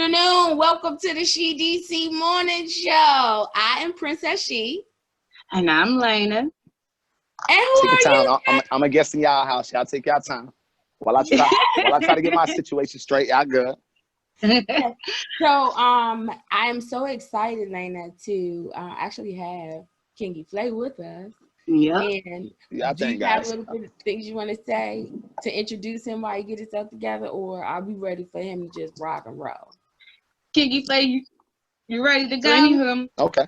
Afternoon. Welcome to the Shee DC Morning Show. I am Princess Shee. And I'm Lena. And who Take are your you? time. I'm a guest in y'all house. Y'all take your time. While I try to get my situation straight, y'all good. So I am so excited, Lena, to actually have Kingy Flay with us. Yep. And Yeah, do you thank have guys. a little bit of things you want to say to introduce him while you get himself together, or are we ready for him to just rock and roll? Kingy Flay, you ready to go? So anywho, Okay.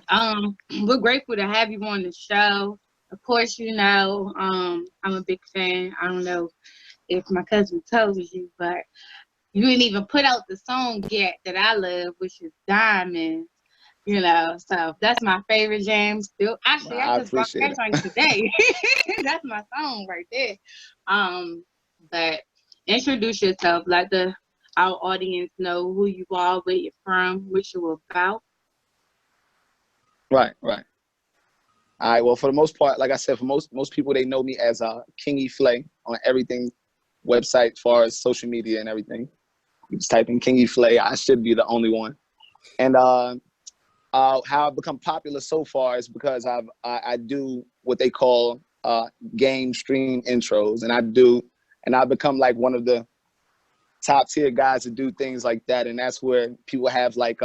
We're grateful to have you on the show. Of course, you know, I'm a big fan. I don't know if my cousin told you, but you didn't even put out the song yet that I love, which is Diamonds. You know, so that's my favorite jam still. Actually, Well, I I just brought appreciate that it. song today. That's my song right there. But introduce yourself, let our audience know who you are, where you're from, what you're about. Right. All right. Well, for the most part, like I said, for most people, they know me as Kingy Flay on everything website, as far as social media and everything. You just type in Kingy Flay. I should be the only one. And how I've become popular so far is because I do what they call game stream intros, and I've become like one of the top tier guys to do things like that. And that's where people have like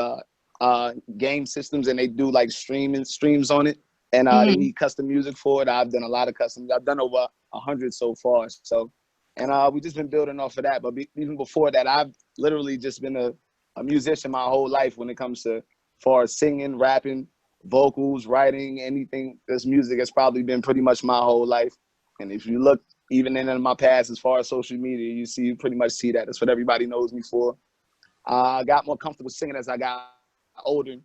game systems, and they do like streams on it, and they need custom music for it. I've done a lot of customs. I've done over 100 so far. So, and we just been building off of that. But even before that, I've literally just been a musician my whole life when it comes to far as singing, rapping, vocals, writing, anything. This music has probably been pretty much my whole life. And if you look even in my past, as far as social media, you pretty much see that. That's what everybody knows me for. I got more comfortable singing as I got older.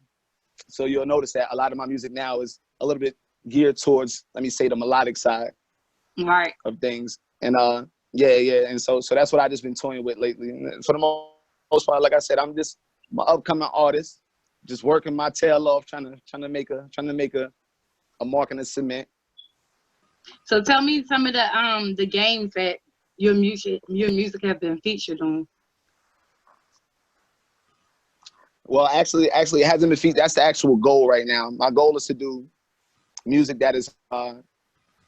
So you'll notice that a lot of my music now is a little bit geared towards, let me say, the melodic side Right. of things. And yeah. And so that's what I've just been toying with lately. And for the most part, like I said, I'm just my upcoming artist, just working my tail off, trying to make a mark in the cement. So tell me some of the games that your music have been featured on. Well, actually, it hasn't been featured. That's the actual goal right now. My goal is to do music that is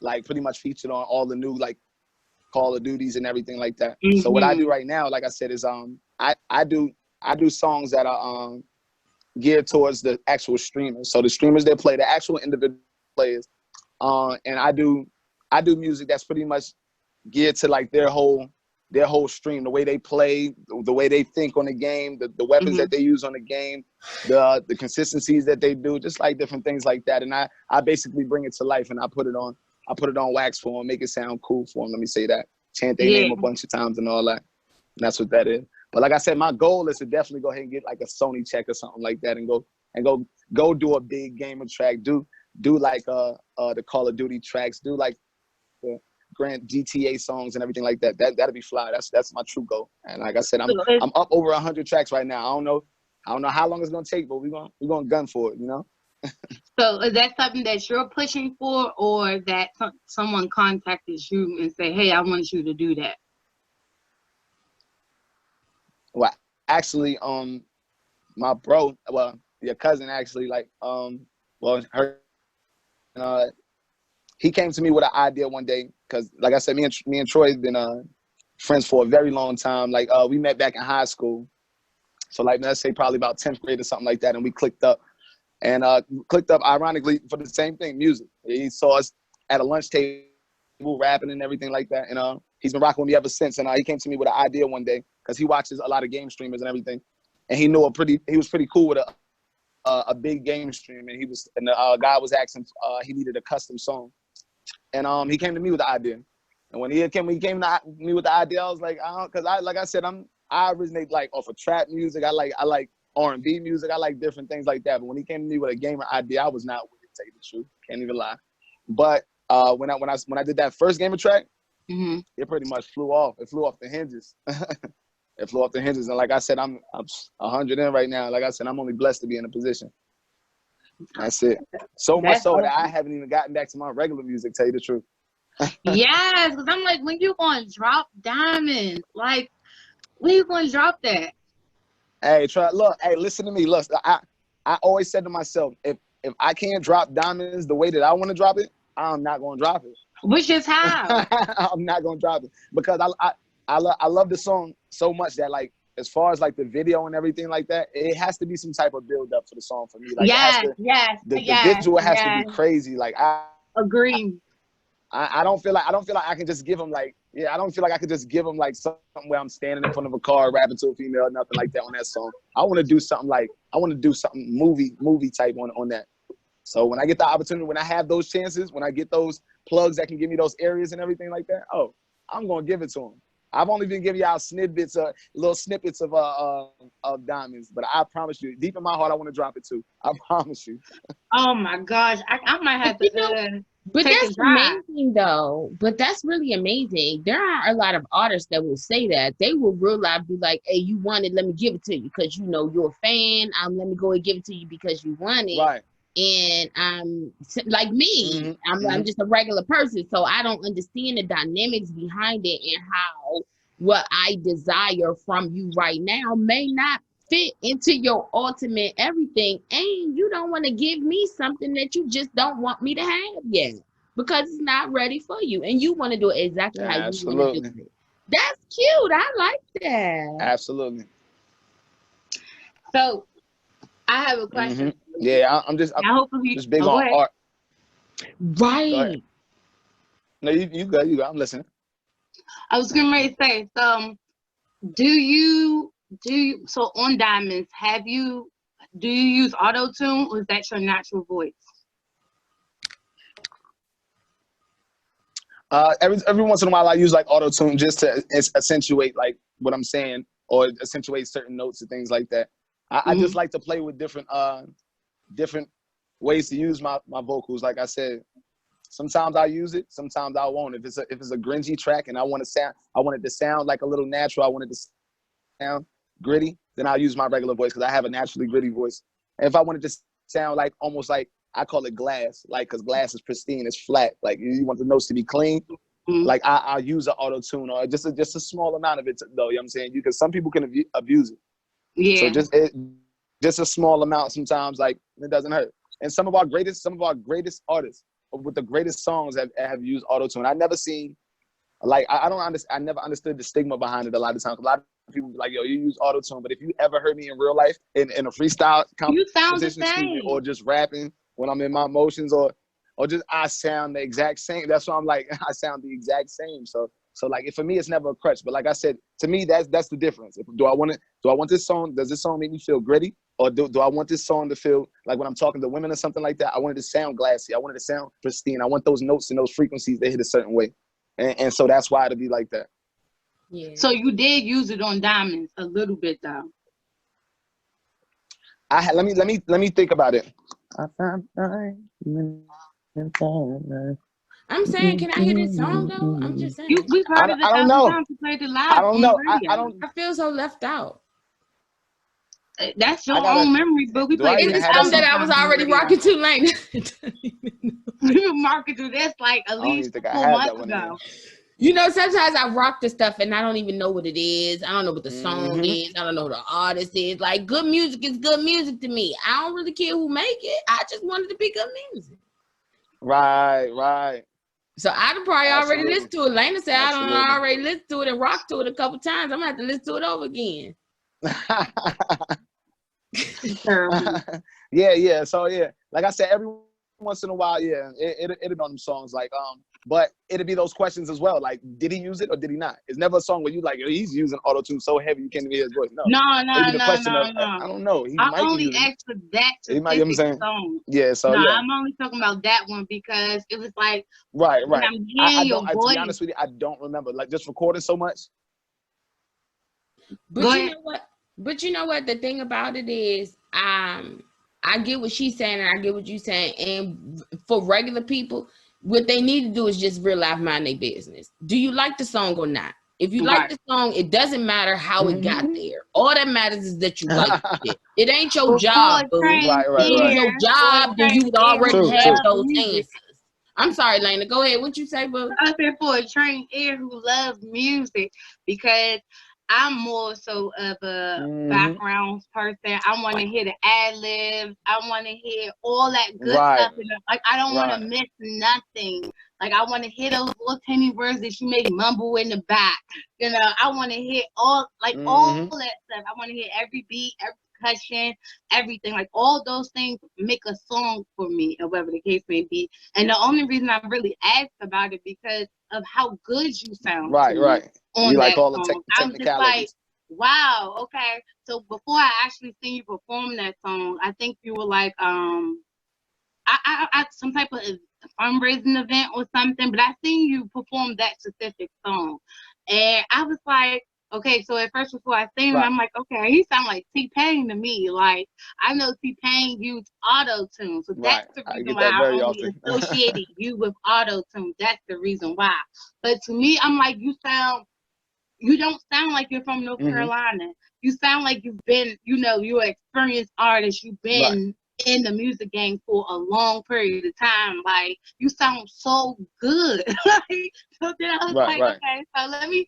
like pretty much featured on all the new like Call of Duties and everything like that. So what I do right now, like I said, is I do songs that are geared towards the actual streamers. So the streamers that play, the actual individual players, and I do music that's pretty much geared to like their whole stream, the way they play, the way they think on the game, the weapons that they use on the game, the consistencies that they do, just like different things like that. And I basically bring it to life, and I put it on wax for them, make it sound cool for them. Let me say that. Chant their name a bunch of times and all that. And that's what that is. But like I said, my goal is to definitely go ahead and get like a Sony check or something like that, and go do a big gamer track, do like the Call of Duty tracks, do like the Grand GTA songs and everything like that. That'd be fly. That's my true goal. And like I said, I'm up over 100 tracks right now. I don't know how long it's gonna take, but we're gonna gun for it, you know. So is that something that you're pushing for, or that someone contacted you and say, "Hey, I want you to do that"? Well, actually, my bro, well, your cousin actually, like, he came to me with an idea one day, because, like I said, me and Troy have been friends for a very long time. Like, we met back in high school, so like let's say probably about 10th grade or something like that, and we clicked up. And clicked up, ironically, for the same thing, music. He saw us at a lunch table rapping and everything like that. And he's been rocking with me ever since. And he came to me with an idea one day, because he watches a lot of game streamers and everything. And he was pretty cool with a big game stream. And the guy was asking, he needed a custom song. And he came to me with the idea. And when he came to me with the idea, I was like, because like I said, I originate like off of trap music. I like R&B music. I like different things like that. But when he came to me with a gamer idea, I was not with it, to tell you the truth. Can't even lie. But when I did that first gamer track, it pretty much flew off. It flew off the hinges. It flew off the hinges. And like I said, I'm 100 in right now. Like I said, I'm only blessed to be in a position. That's it. So much so that I haven't even gotten back to my regular music, tell you the truth. Yes, because I'm like, when you gonna drop Diamonds? Like, when you gonna drop that? Hey, try look. Hey, listen to me. Look, I always said to myself, if I can't drop diamonds the way that I want to drop it, I'm not gonna drop it. Which is how. I'm not gonna drop it because I love the song so much that like as far as like the video and everything like that, it has to be some type of build up for the song for me. Like Yes, it has to, yes, the yes, visual has to yes. be crazy. Like Agree. I don't feel like I can just give him like I don't feel like I could just give him like something where I'm standing in front of a car rapping to a female or nothing like that on that song. I want to do something movie type on that. So when I get the opportunity, when I have those chances, when I get those plugs that can give me those areas and everything like that, oh, I'm gonna give it to him. I've only been giving y'all little snippets of diamonds, but I promise you, deep in my heart, I want to drop it too. I promise you. Oh my gosh, I might have to. But take that's a drive. amazing, though. But that's really amazing. There are a lot of artists that will say that. They will real life be like, hey, you want it, let me give it to you because, you know, you're a fan. Let me go and give it to you because you want it. Right. And like me, I'm just a regular person. So I don't understand the dynamics behind it and how what I desire from you right now may not fit into your ultimate everything, and you don't want to give me something that you just don't want me to have yet because it's not ready for you, and you want to do it exactly how you want to do it. That's cute. I like that. Absolutely. So I have a question. Yeah, I'm just big on art. Right. No, you go. I'm listening. I was getting ready to say, do you so on Diamonds, do you use auto tune or is that your natural voice? Every once in a while I use like auto tune just to accentuate like what I'm saying or accentuate certain notes and things like that. I just like to play with different ways to use my vocals. Like I said, sometimes I use it, sometimes I won't. If it's a grungy track and I want it to sound like a little natural, I want it to sound gritty, then I'll use my regular voice because I have a naturally gritty voice. And if I want it to sound like almost like, I call it glass, like because glass is pristine, it's flat. Like you want the notes to be clean. Like I'll use an auto tune or just a small amount of it though. You know what I'm saying? Because some people can abuse it. Yeah. So just a small amount sometimes, like it doesn't hurt. And some of our greatest artists with the greatest songs have used auto tune. I never seen like I never understood the stigma behind it a lot of times. A lot of people be like, yo, you use auto tune, but if you ever heard me in real life in a freestyle competition, or just rapping when I'm in my emotions, or just I sound the exact same. That's why I'm like I sound the exact same. So like for me, it's never a crutch. But like I said, to me, that's the difference. Do I want this song? Does this song make me feel gritty, or do I want this song to feel like when I'm talking to women or something like that? I want it to sound glassy. I want it to sound pristine. I want those notes and those frequencies to hit a certain way, and so that's why it'll be like that. Yeah. So you did use it on Diamonds a little bit though. Let me think about it. I'm saying, can I hear this song though? I'm just saying. We've heard it a thousand times. We played it live. I don't know. I feel so left out. That's your own memory, but we played it. It's something that I was already rocking to, like. You market to that's like at least 4 months ago. You know, sometimes I rock the stuff and I don't even know what it is. I don't know what the song is. I don't know who the artist is. Like, good music is good music to me. I don't really care who make it. I just want it to be good music. Right. So I'd probably already listened to it. Lena said I don't already listen to it and rock to it a couple times. I'm gonna have to listen to it over again. Yeah. So yeah, like I said, every once in a while, yeah, it'll on them songs like but it'll be those questions as well. Like, did he use it or did he not? It's never a song where you like, he's using auto tune so heavy you can't even hear his voice. No. I don't know. I only asked for that specific song. Yeah. So no, yeah. I'm only talking about that one because it was like right. I'm hearing your voice. To be honest with you, I don't remember. Like just recording so much. But you know what? The thing about it is, I get what she's saying and I get what you're saying. And for regular people, what they need to do is just real life mind their business. Do you like the song or not? If you like the song, it doesn't matter how it got there. All that matters is that you like it. It ain't your job, boo. If it was your job, then you would already have those answers. I'm sorry, Lena. Go ahead. What you say, boo? I said for a trained ear who loves music, because I'm more so of a background person. I want to hear the ad libs. I want to hear all that good stuff. Like I don't want to miss nothing. Like I want to hear those little tiny words that you make mumble in the back. You know, I want to hear all all that stuff. I want to hear every beat, every percussion, everything. Like all those things make a song for me, or whatever the case may be. And the only reason I really asked about it because of how good you sound. Right. On you that like all the song. I'm just like, wow, okay. So before I actually seen you perform that song, I think you were like, I some type of fundraising event or something, but I seen you perform that specific song, and I was like, okay. So at first, before I seen him, I'm like, okay, he sound like T-Pain to me. Like I know T-Pain used auto tune, so that's the reason why I only associated you with auto tune. That's the reason why. But to me, I'm like, you don't sound like you're from North Carolina. You sound like you've been, you're an experienced artist. You've been in the music game for a long period of time. Like, you sound so good. So then I was okay, so let me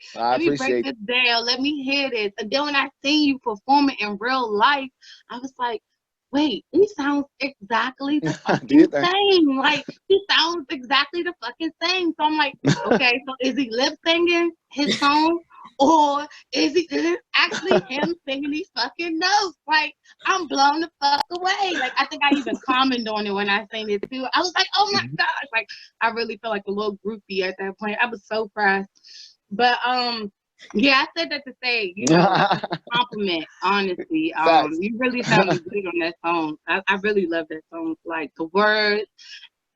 break this down. Let me hear this. And then when I seen you perform it in real life, I was like, wait, he sounds exactly the fucking same. Like, he sounds exactly the fucking same. So I'm like, okay, so is he lip singing his song? Or is it actually him singing these fucking notes? Like, I'm blown the fuck away. Like, I think I even commented on it when I seen it too. I was like, oh my gosh. Like, I really felt like a little groupie at that point. I was so proud. But yeah, I said that to say, compliment, honestly. You really sounded good on that song. I really love that song. Like the words,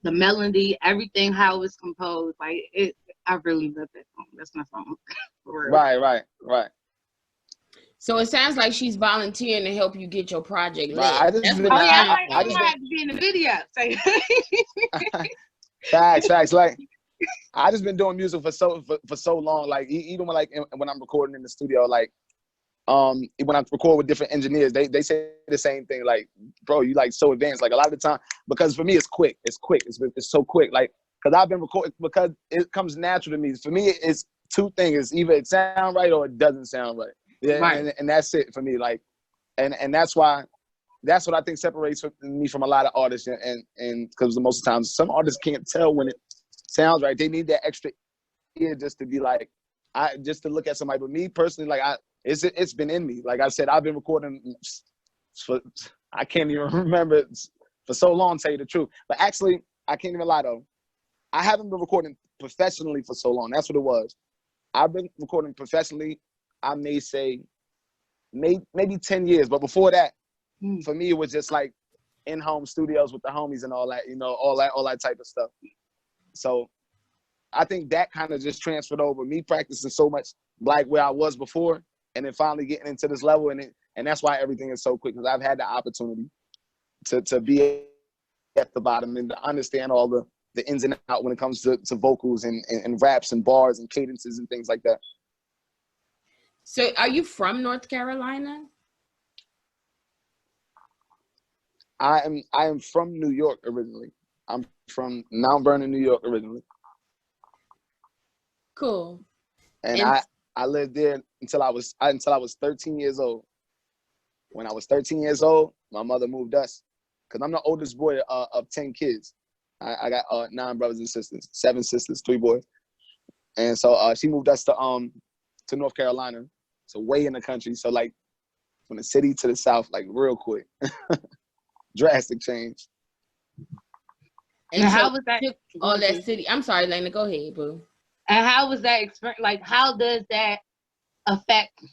the melody, everything, how it was composed. Like I really love that song. That's my song. For real. Right. So it sounds like she's volunteering to help you get your project lit. I just have to be in the video. Facts. Like I just been doing music for so long. Like even when I'm recording in the studio, like when I record with different engineers, they say the same thing. Like, bro, you like so advanced. Like a lot of the time, because for me it's quick. It's so quick. Like because I've been recording because it comes natural to me. For me, it's two things: either it sound right or it doesn't sound right. Yeah, right. And that's it for me. Like, and that's what I think separates me from a lot of artists. And because most of the times some artists can't tell when it sounds right. They need that extra ear just to be like, just to look at somebody. But me personally, like it's been in me. Like I said, I've been recording for I can't even remember for so long, to tell you the truth. But actually, I can't even lie though. I haven't been recording professionally for so long. That's what it was. I've been recording professionally, I may say, maybe 10 years. But before that, for me, it was just like in-home studios with the homies and all that, all that type of stuff. So I think that kind of just transferred over. Me practicing so much like where I was before, and then finally getting into this level, and that's why everything is so quick, because I've had the opportunity to be at the bottom and to understand all the ins and outs when it comes to vocals and raps and bars and cadences and things like that. So are you from North Carolina? I am from New York originally. I'm from Mount Vernon, New York originally. Cool. And I lived there until I was 13 years old. When I was 13 years old, my mother moved us, because I'm the oldest boy of 10 kids. I got 9 brothers and sisters, 7 sisters, 3 boys. And so she moved us to North Carolina, so way in the country. So like from the city to the south, like real quick. Drastic change. And how was that? All that city. I'm sorry, Lena. Go ahead, boo. And how was that experience? Like, how does that affect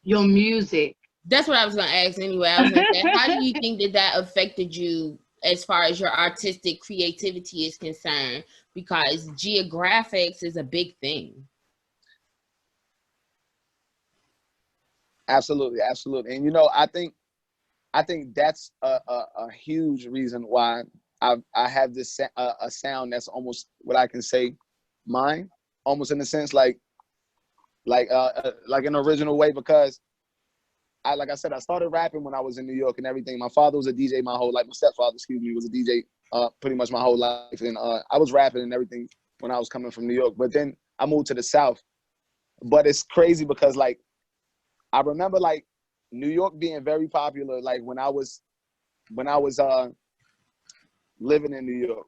your music? That's what I was gonna ask anyway. I was gonna say, how do you think that affected you as far as your artistic creativity is concerned? Because geographics is a big thing. Absolutely. And I think that's a huge reason why I have this a sound that's almost what I can say mine, almost in a sense like an original way, because like I said, I started rapping when I was in New York and everything. My father was a DJ my whole life. My stepfather, was a DJ pretty much my whole life, and I was rapping and everything when I was coming from New York. But then I moved to the South. But it's crazy because like I remember like New York being very popular, like when I was living in New York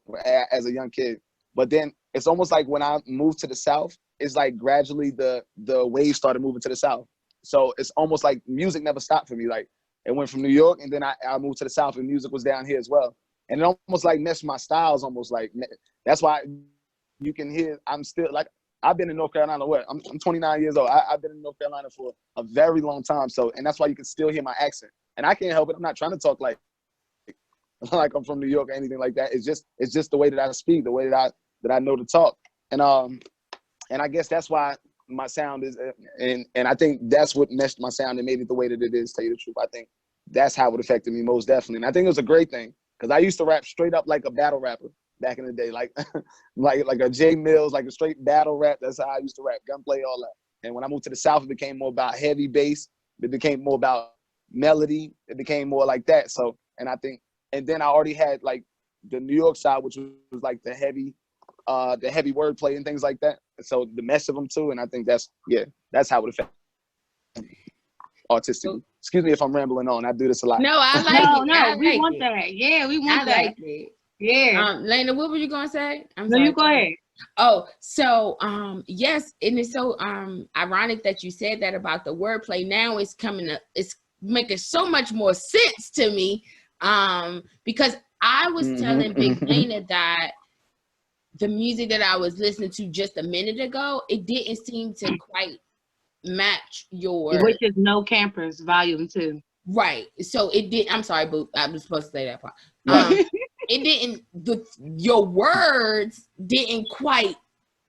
as a young kid. But then it's almost like when I moved to the South, it's like gradually the wave started moving to the South. So it's almost like music never stopped for me. Like it went from New York, and then I moved to the South, and music was down here as well. And it almost like meshed my styles. Almost like that's why you can hear. I'm still like I've been in North Carolina. What I'm 29 years old. I've been in North Carolina for a very long time. So and that's why you can still hear my accent. And I can't help it. I'm not trying to talk like I'm from New York or anything like that. It's just the way that I speak, the way that I know to talk. And I guess that's why my sound is, and I think that's what meshed my sound and made it the way that it is, tell you the truth. I think that's how it affected me most definitely. And I think it was a great thing because I used to rap straight up like a battle rapper back in the day, like like a J Mills, like a straight battle rap. That's how I used to rap, gunplay, all that. And when I moved to the South, it became more about heavy bass. It became more about melody. It became more like that. So, and I think, and then I already had like the New York side, which was like the heavy wordplay and things like that. So the mesh of them too, and I think that's how it affects artistically. Excuse me if I'm rambling on. I do this a lot. No, I like it. No, we want that. Yeah, we want that. Like it. Yeah. Lena, what were you gonna say? No, you go ahead. Oh, so yes, and it's so ironic that you said that about the wordplay. Now it's making so much more sense to me. Because I was telling Big Lena that the music that I was listening to just a minute ago, it didn't seem to quite match your, which is No Campers Volume 2. Right. So it did. I'm sorry, Boo. I was supposed to say that part. It didn't. Your words didn't quite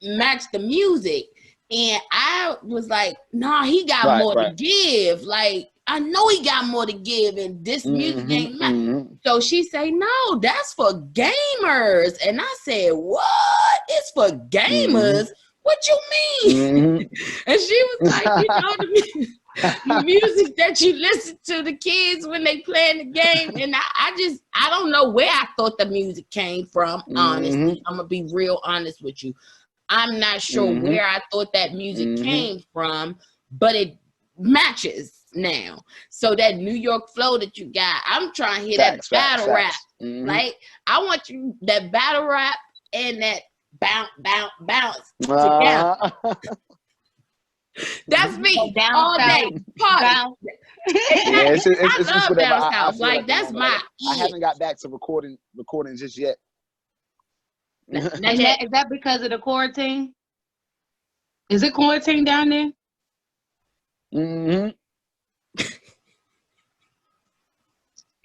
match the music, and I was like, "Nah, he got more to give." Like I know he got more to give, and this music ain't match. So she say, "No, that's for gamers," and I said, "What? It's for gamers? What you mean?" And she was like, "You know the music that you listen to the kids when they playing the game." And I don't know where I thought the music came from. Honestly, I'm gonna be real honest with you. I'm not sure where I thought that music came from, but it matches now. So that New York flow that you got, I'm trying to hear that battle rap. Like I want you that battle rap and that bounce together. That's me all day. Party. Exactly. I love bounce house. Like that's my. I haven't got back to recording just yet. Is that because of the quarantine? Is it quarantine down there?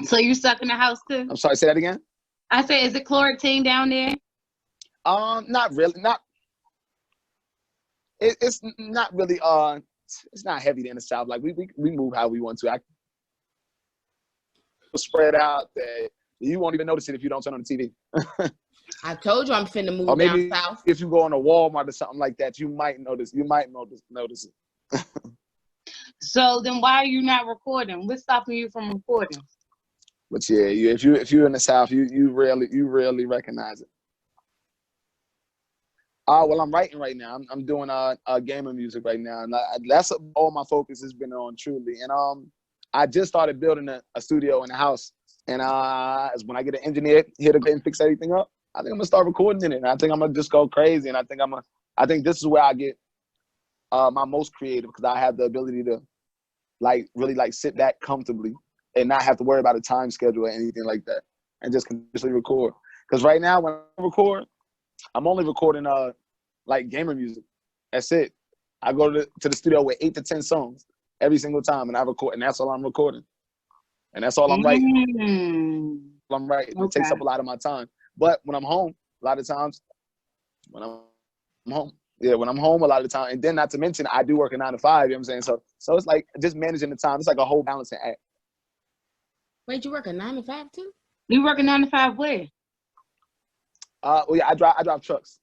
So you stuck in the house too? I'm sorry, say that again. I said, is it quarantine down there? Not really. It's not really. It's not heavy in the South. Like we move how we want to. I spread out that you won't even notice it if you don't turn on the TV. I told you I'm finna move maybe down south. If you go on a Walmart or something like that, you might notice. You might notice it. So then, why are you not recording? What's stopping you from recording? But yeah, if you're in the South, you rarely recognize it. Well, I'm writing right now. I'm doing gamer music right now, and that's all my focus has been on, truly. And I just started building a studio in the house, and when I get an engineer here to fix everything up, I think I'm gonna start recording in it. And I think I'm gonna just go crazy, and I think this is where I get my most creative, because I have the ability to really sit back comfortably and not have to worry about a time schedule or anything like that, and just continuously record. Because right now when I record, I'm only recording gamer music. That's it. I go to the studio with 8 to 10 songs every single time, and I record, and that's all I'm recording, and that's all I'm writing. I'm writing. Okay. It takes up a lot of my time. But when I'm home, a lot of times, when I'm home, a lot of the time, and then not to mention, I do work a 9 to 5. You know what I'm saying? So it's like just managing the time. It's like a whole balancing act. Wait, you work a 9 to 5 too? You work a 9 to 5 where? Well, yeah, I drive trucks.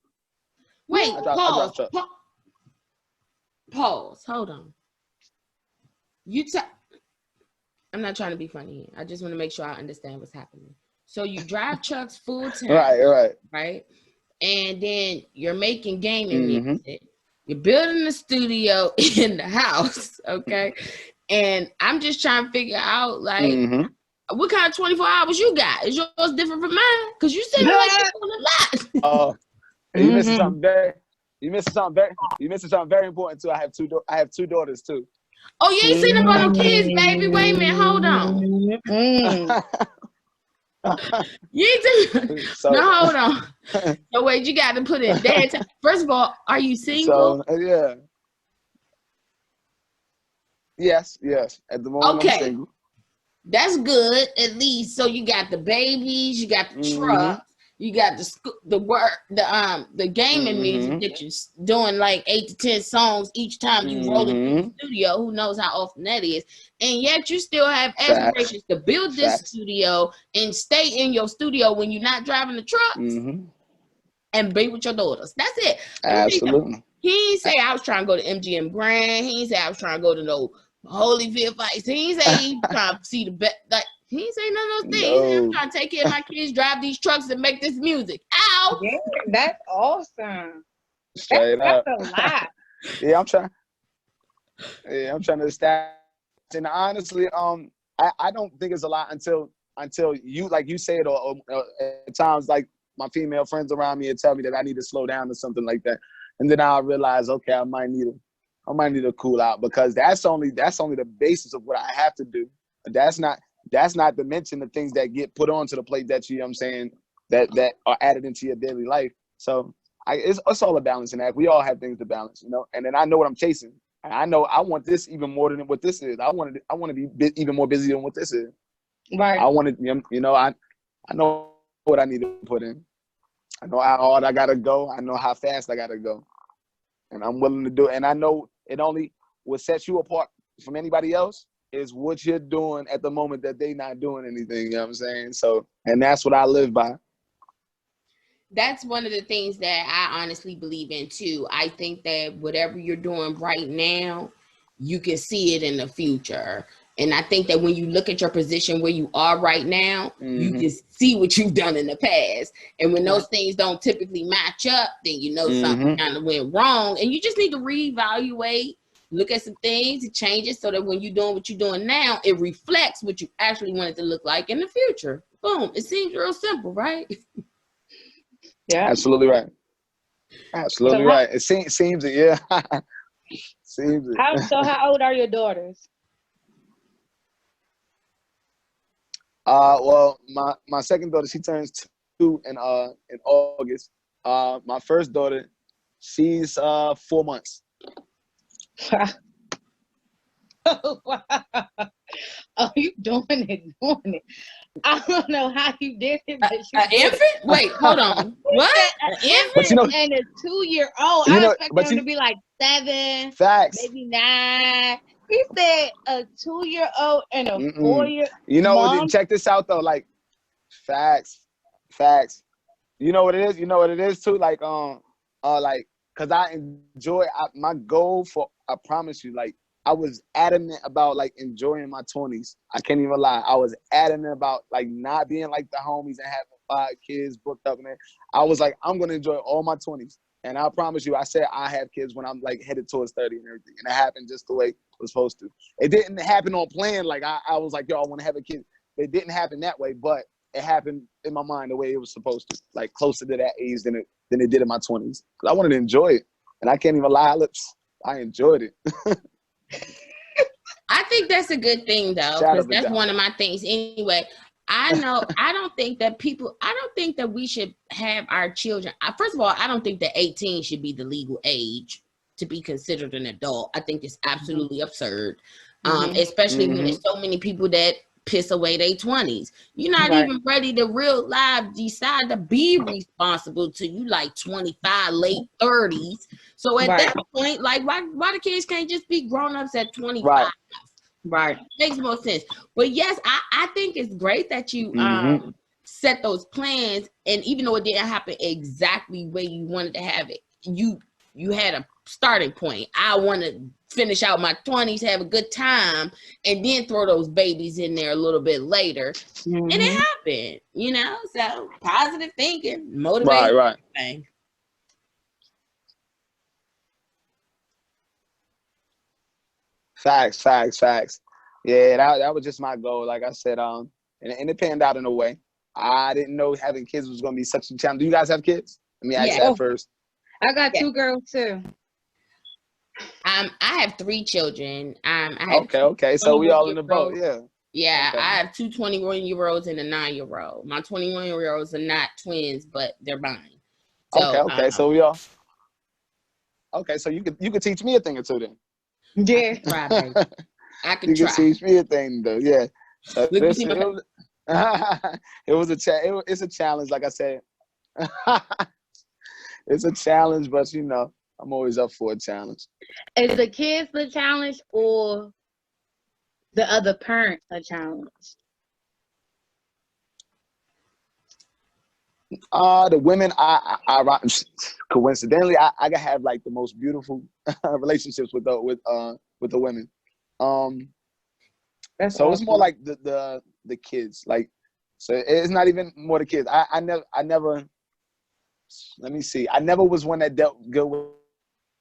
Wait, I drive trucks. Pause. Hold on. I'm not trying to be funny here. I just want to make sure I understand what's happening. So you drive trucks full time. Right. And then you're making gaming music. You're building a studio in the house, okay? And I'm just trying to figure out, like, Mm-hmm. what kind of 24 hours you got? Is yours different from mine? Because you said like you're doing a lot. Oh, you missing something very. You missing something very important too. I have two daughters too. Oh, you ain't seen about no kids, baby. Wait a minute, hold on. You ain't seen. So, no, hold on. So wait, you got to put in dad time. First of all, are you single? So yeah. Yes. At the moment, Okay. I'm single. That's good, at least. So you got the babies, you got the truck, you got the gaming music that you're doing like 8 to 10 songs each time you roll into the studio. Who knows how often that is? And yet you still have aspirations to build this studio and stay in your studio when you're not driving the trucks and be with your daughters. That's it. Absolutely. He ain't say I was trying to go to MGM Grand. He ain't say I was trying to go to no Holyfield fights. He ain't say he trying to see the bet. Like, he ain't say none of those things. No. I'm trying to take care of my kids, drive these trucks, and make this music. Ow! Yeah, that's awesome. Straight that's up. a lot. Yeah, I'm trying to establish. And honestly, I don't think it's a lot until you, like you said, or at times like my female friends around me and tell me that I need to slow down or something like that, and then I'll realize, okay, I might need to cool out, because that's only the basis of what I have to do. That's not to mention the things that get put onto the plate that you know what I'm saying, that are added into your daily life. So it's all a balancing act. We all have things to balance, you know. And then I know what I'm chasing. And I know I want this even more than what this is. I want to be even more busy than what this is. Right. I want to, you know, I know what I need to put in. I know how hard I gotta go. I know how fast I gotta go, and I'm willing to do it. And I know it only what sets you apart from anybody else is what you're doing at the moment that they not doing anything. You know what I'm saying? So, and that's what I live by. That's one of the things that I honestly believe in too. I think that whatever you're doing right now, you can see it in the future. And I think that when you look at your position where you are right now, you can see what you've done in the past. And when those things don't typically match up, then you know something kind of went wrong. And you just need to reevaluate, look at some things and change it so that when you're doing what you're doing now, it reflects what you actually want it to look like in the future. Boom. It seems real simple, right? Yeah. Absolutely right. Absolutely So right. It seems it, yeah. Seems it. How old are your daughters? Well, my second daughter, she turns 2 in August. My first daughter, she's 4 months. Oh, wow. Oh, you doing it. I don't know how you did it, but An infant? Wait, hold on. What? An infant? But you know, and a 2-year-old. I expect them to be like 7, facts. maybe 9. He said a 2-year-old and a 4-year. You know, Mom? check this out though. Like, facts. You know what it is too. Like, like, cause I enjoy my goal for. I promise you, like, I was adamant about like enjoying my 20s. I can't even lie. I was adamant about like not being like the homies and having 5 kids booked up. And I was like, I'm gonna enjoy all my 20s. And I promise you, I said I have kids when I'm like headed towards 30 and everything. And it happened just the way it was supposed to. It didn't happen on plan. Like I was like, yo, I want to have a kid. It didn't happen that way, but it happened in my mind the way it was supposed to. Like closer to that age than it did in my 20s. Cause I wanted to enjoy it. And I can't even lie, I enjoyed it. I think that's a good thing though, because that's one of my things anyway. I don't think that we should have our children. First of all, I don't think that 18 should be the legal age to be considered an adult. I think it's absolutely absurd. Especially when there's so many people that piss away their 20s. You're not even ready to real life decide to be responsible till you like 25, late 30s. So at that point, like why the kids can't just be grown-ups at 25? Right. Makes more sense. But yes, I think it's great that you set those plans, and even though it didn't happen exactly where you wanted to have it, you had a starting point. I want to finish out my 20s, have a good time, and then throw those babies in there a little bit later. And it happened, you know? So positive thinking, motivation. Right. Thing. Facts. Yeah, that was just my goal. Like I said, and it panned out in a way. I didn't know having kids was gonna be such a challenge. Do you guys have kids? Let me ask Yeah. that first. I got 2 girls too. I have 3 children. I have Okay. So we all in the boat. Yeah. Yeah, Okay. I have 2 21-year-olds and a 9-year-old. My 21-year-olds are not twins, but they're mine. So, Okay. So we all. Okay, so you could teach me a thing or two then. Yeah. I can You try. could teach me a thing though. Yeah. So Look, it's a challenge, like I said. It's a challenge, but you know, I'm always up for a challenge. Is the kids the challenge or the other parent a challenge? The women, I coincidentally, I can have like the most beautiful relationships with the women. That's So awesome. it's more like the kids, like, so it's not even more the kids. I never. Let me see. I never was one that dealt good with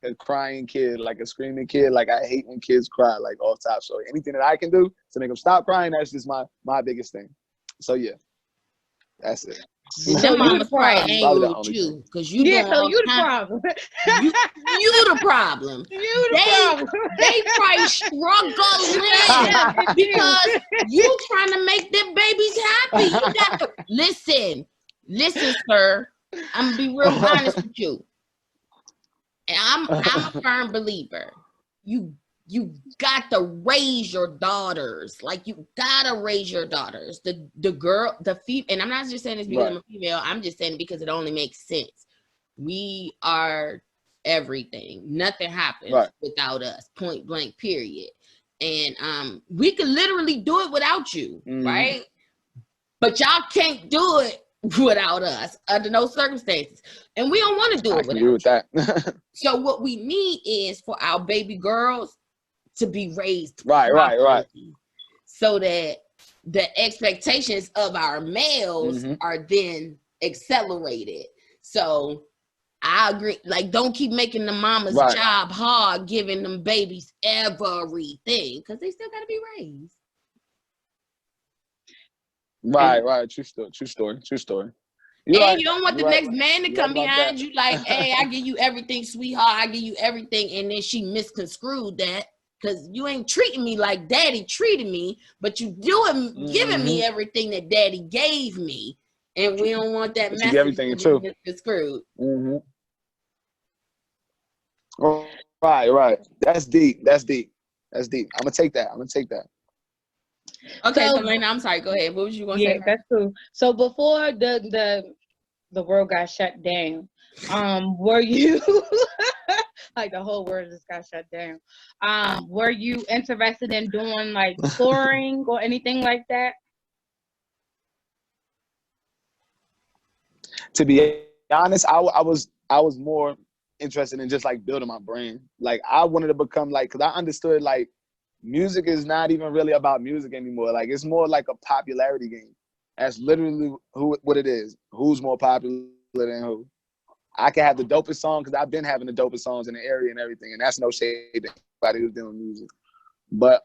a crying kid, like a screaming kid. Like I hate when kids cry, like off top. So anything that I can do to make them stop crying, that's just my biggest thing. So yeah, that's it. Did So your you mama the cry problem. angry the with only you? thing. Because you Yeah, doing so all you the kind. problem. You the problem. You the problem. They probably struggling because you trying to make their babies happy. You got to listen, sir. I'm gonna be real honest with you. And I'm a firm believer. You got to raise your daughters. Like you gotta raise your daughters. The girl, the female, and I'm not just saying this because I'm a female. I'm just saying it because it only makes sense. We are everything. Nothing happens without us. Point blank. Period. And we could literally do it without you, right? But y'all can't do it without us under no circumstances, and we don't want to do it without you. That. So what we need is for our baby girls to be raised right, so that the expectations of our males are then accelerated. So I agree. Like, don't keep making the mama's job hard, giving them babies everything, because they still got to be raised. Right. True story. You don't want the next man to come behind you like, hey, I give you everything, sweetheart. I give you everything. And then she misconstrued that because you ain't treating me like daddy treated me, but you giving me everything that daddy gave me. And we don't want that message everything to be misconstrued. Right. That's deep. I'm gonna take that. Okay, so Lena, I'm sorry. Go ahead. What was you gonna say? Yeah, that's true. So before the world got shut down, were you like the whole world just got shut down? Were you interested in doing like touring or anything like that? To be honest, I was more interested in just like building my brand. Like I wanted to become like, because I understood like music is not even really about music anymore. Like it's more like a popularity game. That's literally what it is. Who's more popular than who? I can have the dopest song because I've been having the dopest songs in the area and everything, and that's no shade to anybody who's doing music. But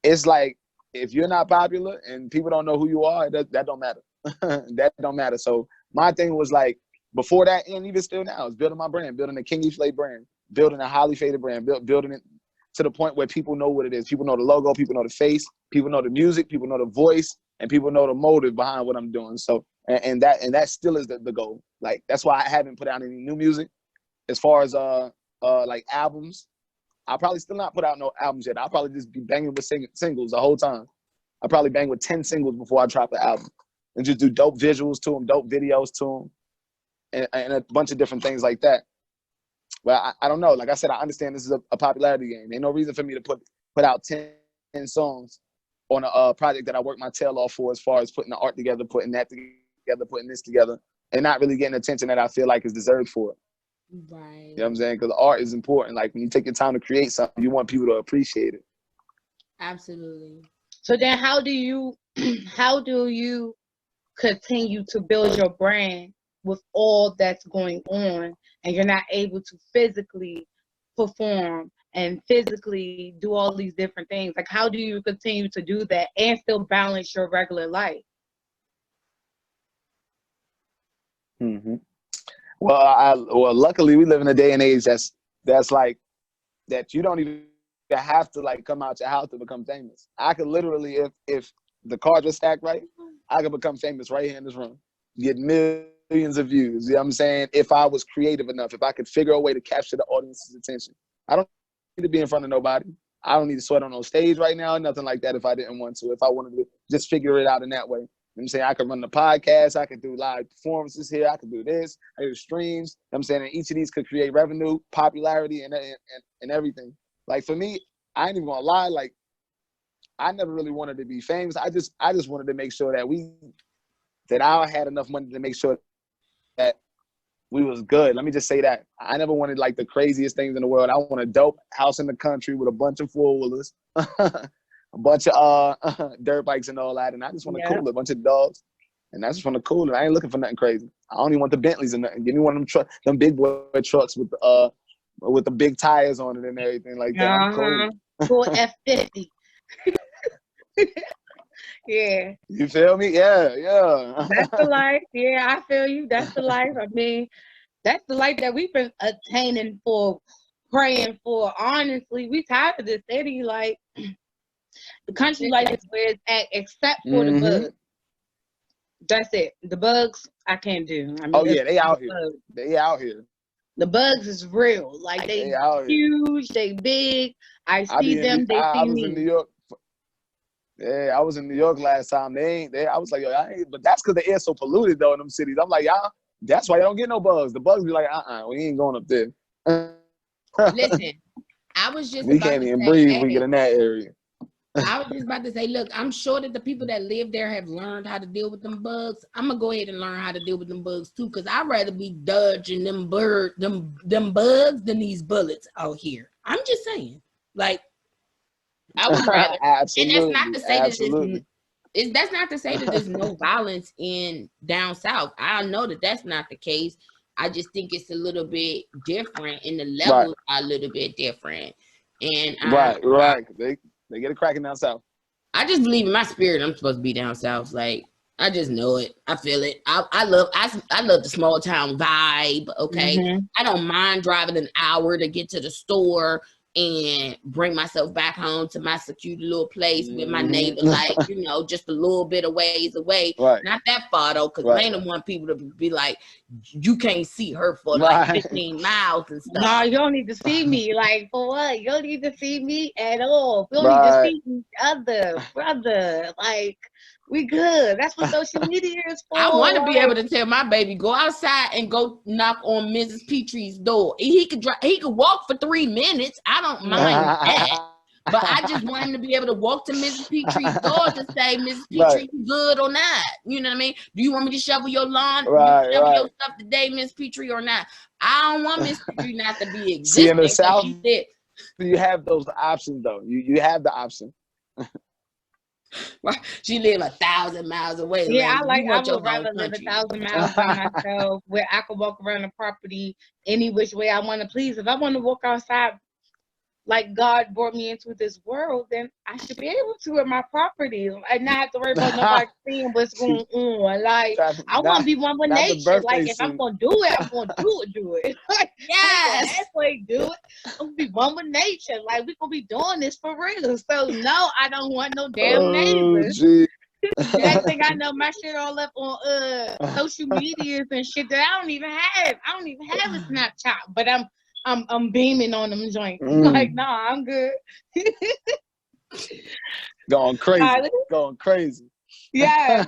it's like if you're not popular and people don't know who you are, that don't matter. That don't matter. So my thing was like before that, and even still now, is building my brand, building a Kingy Flay brand, building a highly faded brand, building it to the point where people know what it is. People know the logo, people know the face, people know the music, people know the voice, and people know the motive behind what I'm doing. So, and that still is the goal. Like, that's why I haven't put out any new music. As far as like albums, I'll probably still not put out no albums yet. I'll probably just be banging with singles the whole time. I'll probably bang with 10 singles before I drop the album. And just do dope visuals to them, dope videos to them, and a bunch of different things like that. But I don't know. Like I said, I understand this is a popularity game. Ain't no reason for me to put out 10 songs on a project that I worked my tail off for, as far as putting the art together, putting that together, putting this together, and not really getting attention that I feel like is deserved for it. Right. You know what I'm saying? Because art is important. Like when you take your time to create something, you want people to appreciate it. Absolutely. So then how do you continue to build your brand with all that's going on and you're not able to physically perform and physically do all these different things? Like, how do you continue to do that and still balance your regular life? Mm-hmm. Well, luckily we live in a day and age that's like that you don't even have to like come out your house to become famous. I could literally, if the cards are stacked right, I could become famous right here in this room, get millions of views. You know what I'm saying? If I was creative enough, if I could figure a way to capture the audience's attention. I don't need to be in front of nobody. I don't need to sweat on no stage right now, nothing like that if I didn't want to. If I wanted to just figure it out in that way. You know what I'm saying? I could run the podcast, I could do live performances here, I could do this, I could do streams. You know what I'm saying? And each of these could create revenue, popularity, and everything. Like for me, I ain't even gonna lie, like I never really wanted to be famous. I just wanted to make sure that I had enough money to make sure that we was good. Let me just say that. I never wanted like the craziest things in the world. I want a dope house in the country with a bunch of four-wheelers, a bunch of dirt bikes and all that. And I just want to cool a bunch of dogs. And that's just want to cool it. I ain't looking for nothing crazy. I don't even want the Bentleys or nothing. Give me one of them big boy trucks with the big tires on it and everything like that. I'm cool. Cool F-50. Yeah. You feel me? Yeah. That's the life. Yeah, I feel you. That's the life. I mean, that's the life that we've been attaining for, praying for. Honestly, we tired of this city. Like, the country life is where it's at, except for the bugs. That's it. The bugs, I can't do. I mean, they out here. Bugs. They out here. The bugs is real. Like, they huge, they big. I see them, they see me. I was in New York. Yeah, I was in New York last time. I was like, yo, but that's because the air's so polluted though in them cities. I'm like, y'all, that's why you don't get no bugs. The bugs be like, we ain't going up there. Listen, I was just we can't even breathe if we get in that area. I was just about to say, look, I'm sure that the people that live there have learned how to deal with them bugs. I'm gonna go ahead and learn how to deal with them bugs too, because I'd rather be dodging them bugs than these bullets out here. I'm just saying, like, I would rather. Absolutely. And that's not to say that's not to say that there's no violence in down south. I know that that's not the case. I just think it's a little bit different, and the levels are a little bit different. And right. They get a cracking down south. I just believe in my spirit I'm supposed to be down south. Like, I just know it. I feel it. I love the small town vibe. Okay. I don't mind driving an hour to get to the store and bring myself back home to my secluded little place with my neighbor, like, just a little bit of ways away. Right. Not that far though, because I don't want people to be like, you can't see her for like 15 miles and stuff. No, you don't need to see me. Like, for what? You don't need to see me at all. We don't need to see each other, brother. Like, we good. That's what social media is for. I want to be able to tell my baby, go outside and go knock on Mrs. Petrie's door. He could walk for 3 minutes. I don't mind that. But I just want him to be able to walk to Mrs. Petrie's door to say, Mrs. Petrie, you good or not? You know what I mean? Do you want me to shovel your lawn? Shovel your stuff today, Miss Petrie, or not? I don't want Miss Petrie not to be existing. See, in the South, you have those options, though. You have the option. She live 1,000 miles away. Yeah, I would rather live 1,000 miles by myself, where I could walk around the property any which way I want to please. If I want to walk outside like God brought me into this world, then I should be able to at my property and not have to worry about nobody seeing what's going on. Like, I want to be one with nature. Like, if I'm going to do it, I'm going to do it. Like, yes. That's way do it. I'm going to be one with nature. Like, we're going to be doing this for real. So, no, I don't want no damn neighbors. Next thing I know, my shit all up on social medias and shit that I don't even have. I don't even have a Snapchat, but I'm beaming on them joints. Like, nah, I'm good. Going crazy. Yeah.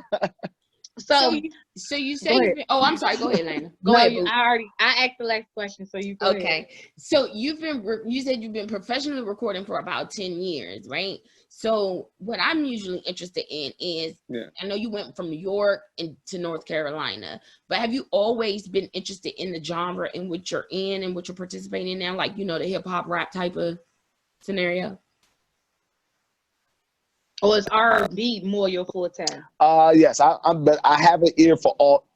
So you say I'm sorry, go ahead, Lena. Go ahead. I asked the last question, so you go ahead. So you said you've been professionally recording for about 10 years, right? So what I'm usually interested in is, I know you went from New York to North Carolina, but have you always been interested in the genre in which you're in and what you're participating in now? Like, the hip hop rap type of scenario? Or is R&B more your forte? Yes, but I have an ear for all.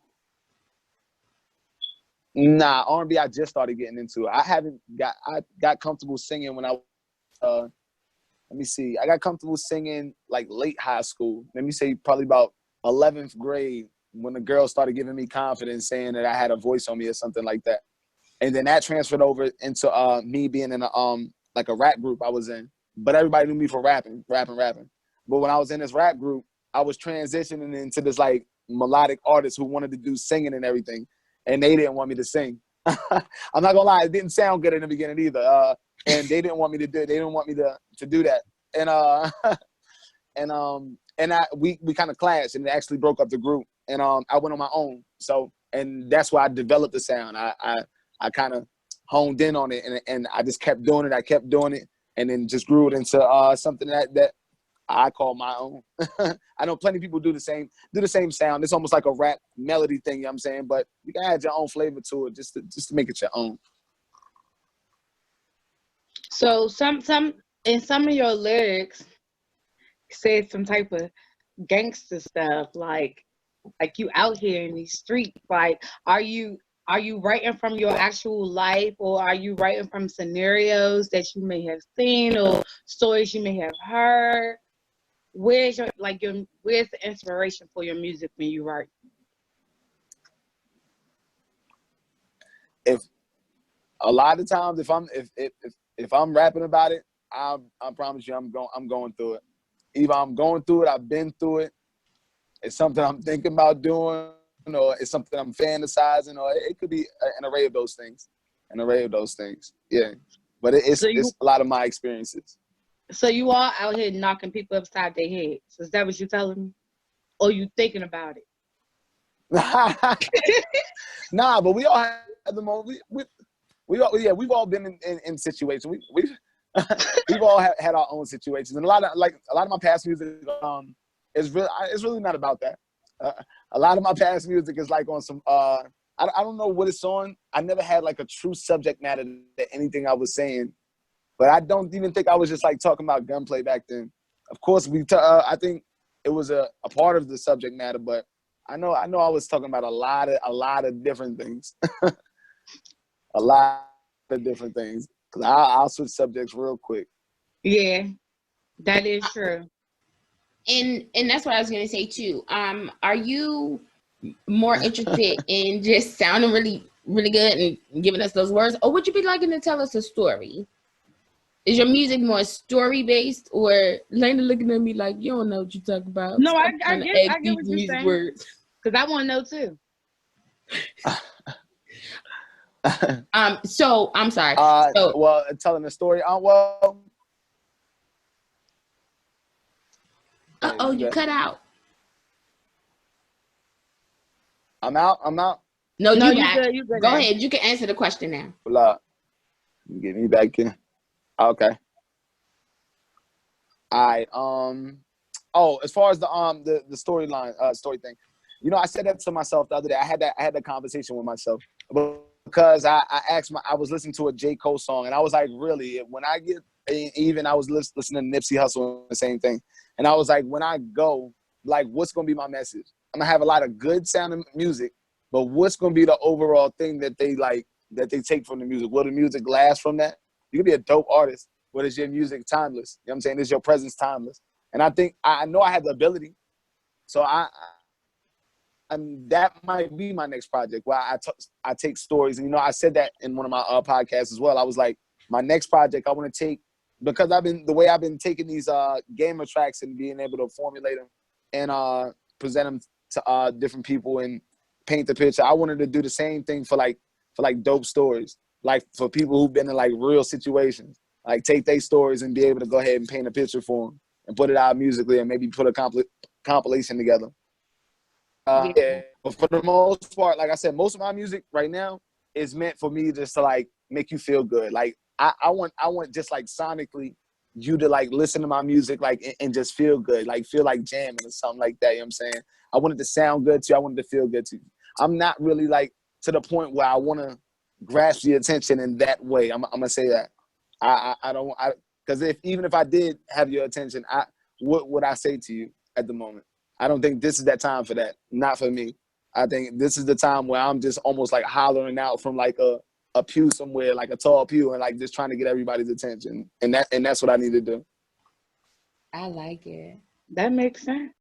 Nah, R&B I just started getting into. I got comfortable singing when I let me see. I got comfortable singing like late high school. Let me say probably about 11th grade when the girl started giving me confidence, saying that I had a voice on me or something like that. And then that transferred over into me being in a like a rap group I was in. But everybody knew me for rapping. But when I was in this rap group, I was transitioning into this like melodic artist who wanted to do singing and everything. And they didn't want me to sing. I'm not gonna lie, it didn't sound good in the beginning either. And they didn't want me to do it. They didn't want me to do that. And we kind of clashed, and it actually broke up the group. And I went on my own. So, and that's why I developed the sound. I kind of honed in on it, and I just kept doing it. I kept doing it, and then just grew it into something that I call my own. I know plenty of people do the same sound. It's almost like a rap melody thing, you know what I'm saying? But you can add your own flavor to it just to make it your own. So some in some of your lyrics said some type of gangster stuff, like you out here in these streets. Like, are you writing from your actual life, or are you writing from scenarios that you may have seen or stories you may have heard? Where's the inspiration for your music when you write? If a lot of times if I'm rapping about it, I promise you I'm going through it. Either I'm going through it, I've been through it, it's something I'm thinking about doing, or it's something I'm fantasizing, or it could be an array of those things. Yeah. But it's a lot of my experiences. So you all out here knocking people upside their heads. Is that what you're telling me? Or you thinking about it? Nah, but we all have the moment. We've all been in situations. We've all had our own situations, and a lot of my past music is really not about that. A lot of my past music is like on some I don't know what it's on. I never had like a true subject matter to anything I was saying, but I don't even think I was just like talking about gunplay back then. Of course, I think it was a part of the subject matter, but I know I was talking about a lot of different things. A lot of different things. Cause I'll switch subjects real quick. Yeah, that is true. And that's what I was gonna say too. Are you more interested in just sounding really, really good and giving us those words, or would you be liking to tell us a story? Is your music more story based, or Lena looking at me like you don't know what you talk about? No, I get what you're saying. Words. Cause I want to know too. So I'm sorry. Well, telling the story. Well. You cut out. I'm out. No, you good. Go ahead. You can answer the question now. Hold up. Get me back in. Okay. All right. As far as the storyline, story thing, you know, I said that to myself the other day. I had that conversation with myself because I was listening to a J. Cole song, and I was like, really, when I get even, I was listening to Nipsey Hussle, the same thing, and I was like, when I go, like, what's gonna be my message? I'm gonna have a lot of good sounding music, but what's gonna be the overall thing that they take from the music? Will the music last from that? You can be a dope artist, but is your music timeless? You know what I'm saying? Is your presence timeless? And I think I know I have the ability, so that might be my next project where I take stories. And, you know, I said that in one of my podcasts as well. I was like, my next project I want to take, because the way I've been taking these gamer tracks and being able to formulate them and present them to different people and paint the picture. I wanted to do the same thing for dope stories, like for people who've been in like real situations, like take their stories and be able to go ahead and paint a picture for them and put it out musically and maybe put a compilation together. Yeah, but for the most part, like I said, most of my music right now is meant for me just to like make you feel good. Like I want just like sonically you to like listen to my music like and just feel good, like feel like jamming or something like that. You know what I'm saying? I want it to sound good to you. I want it to feel good to you. I'm not really like to the point where I want to grasp your attention in that way. I'm gonna say that. I don't, because even if I did have your attention, what would I say to you at the moment? I don't think this is that time for that. Not for me. I think this is the time where I'm just almost like hollering out from like a pew somewhere, like a tall pew, and like just trying to get everybody's attention. And that's what I need to do. I like it. That makes sense.